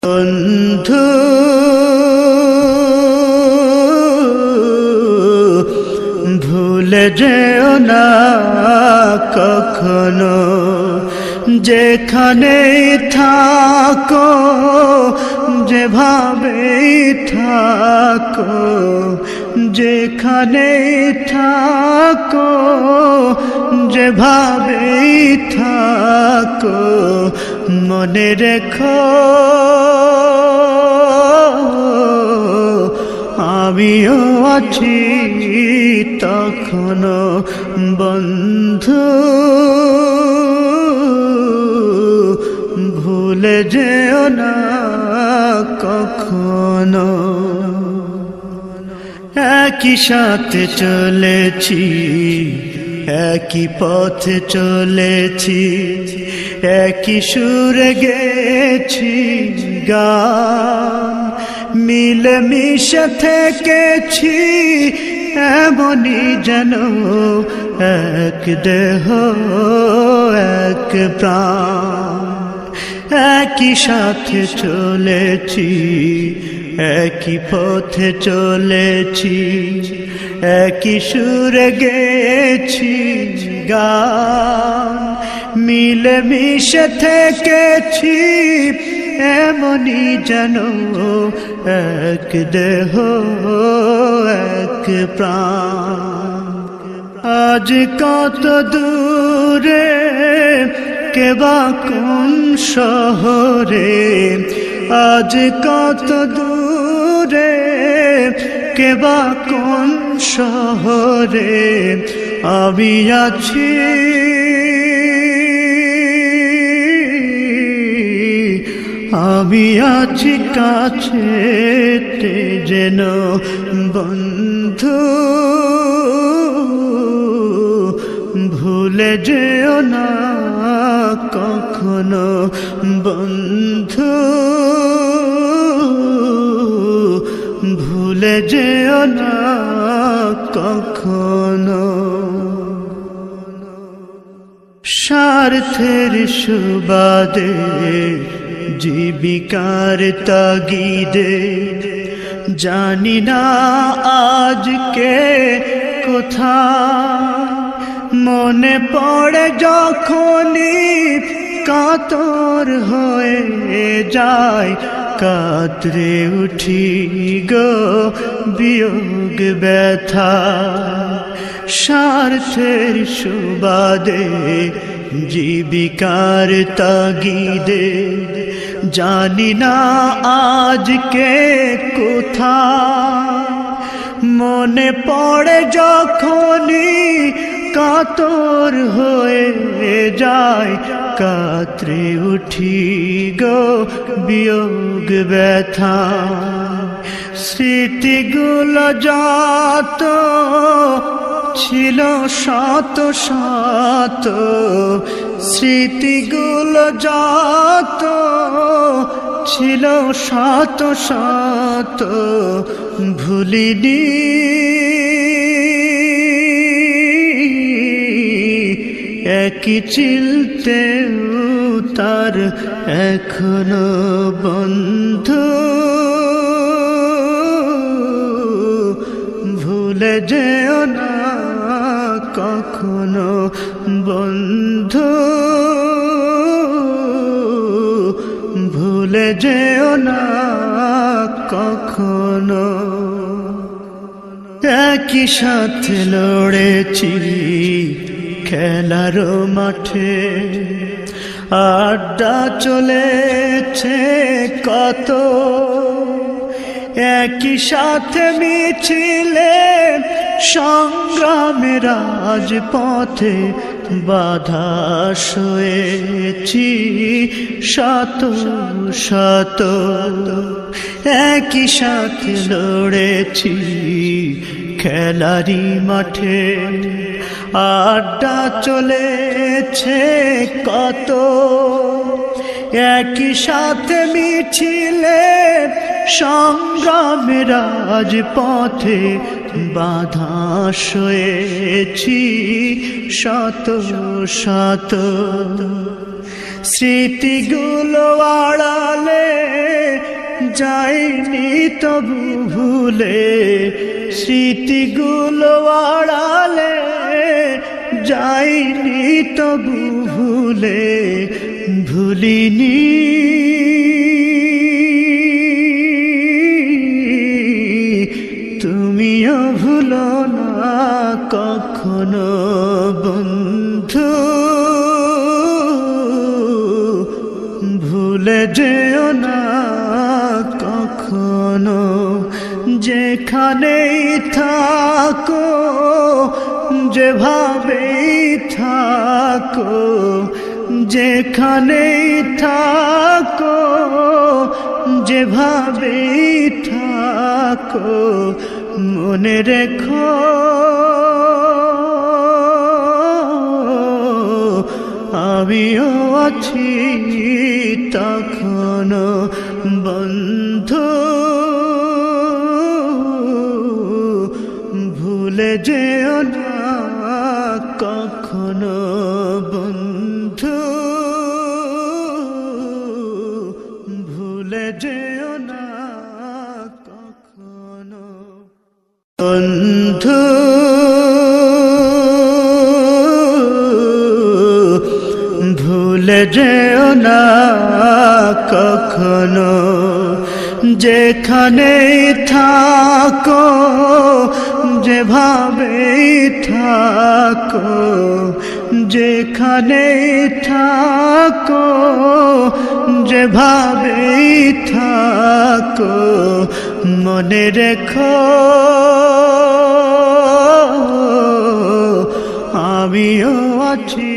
বন্ধু ভুলে যেও না কখনো, যেখানে থাকো যেভাবেই থাকো, যেখানে থাকো যেভাবেই থাকো, মনে রেখো আমিও আছি তখনো। বন্ধু ভুলে যেও না কখনো। একই সাথে চলেছি, একই পথে চলেছি, একই সুরে গেছি গান, মিলে মিশে থেকেছি এমনই যেন এক দেহ এক প্রাণ। একই সাথে চলেছি, একই পথে চলেছি, একই সুরে গেছি গান, মিলে মিশে থেকেছি এমনই যেন এক দেহ এক প্রাণ। আজ কত দূরে কেবা কোন শহরে, আজ কত দূরে কেবা কোন শহরে আমি আছি, আমি আছি কাছেতে যেন। বন্ধু ভুলে যেও না কখনো, বন্ধু ভুলে যেও না কখনো। স্বার্থের সুবাদে জীবিকার তাগিদে জানি না আজকে কোথায়, মনে পড়ে যখনই কাতর হয়ে যায়, কাতরে উঠি গো বিয়োগ ব্যথা। স্বার্থের সুবাদে জীবিকার তাগিদে জানি না আজকে কোথায়, মনে পড়ে যখনই কাতর হয়ে যায়, কাতরে উঠি গো বিয়োগ ব্যথা। স্মৃতিগুলো যত ছিল শত শত, স্মৃতিগুলো যত ছিল শত শত, ভুলিনি একই চিলতে তার এখনো। বন্ধু ভুলে যেও না কখনো, বন্ধু ভুলে যেও না কখনো। একই সাথে লড়েছি খেলার মাঠে, আড্ডা চলেছে কত, একই সাথে মিছিলে সংগ্রামে রাজপথে বাধা সয়েছি শত শত। একই সাথে লড়েছি খেলারি মাঠে, আড্ডা চলেছে কত, একই সাথে মিছিলে সংগ্রামে রাজপথে বাধা সয়েছি শত শত। স্মৃতিগুলো আড়ালে যাইনি তবু ভুলে স্মৃতিগুলো আড়ালে, যাইনি তবু ভুলে ভুলিনি। তুমিও ভুলো না কখনো বন্ধু, ভুলে যেও না কখনো। যেখানেই থাকো, যেভাবেই থাকো, যেখানেই থাকো, যেভাবেই থাকো, মনে রেখো আমিও আছি তখনো বন্ধু। ভুলে যেও না কখনো বন্ধু, ভুলে যেও না কখনো বন্ধু। ভুলে যেও না কখনো, যেখানেই থাকো, যেভাবেই থাকো, যেখানেই থাকো, যেভাবেই থাকো, মনে রেখো আমিও আছি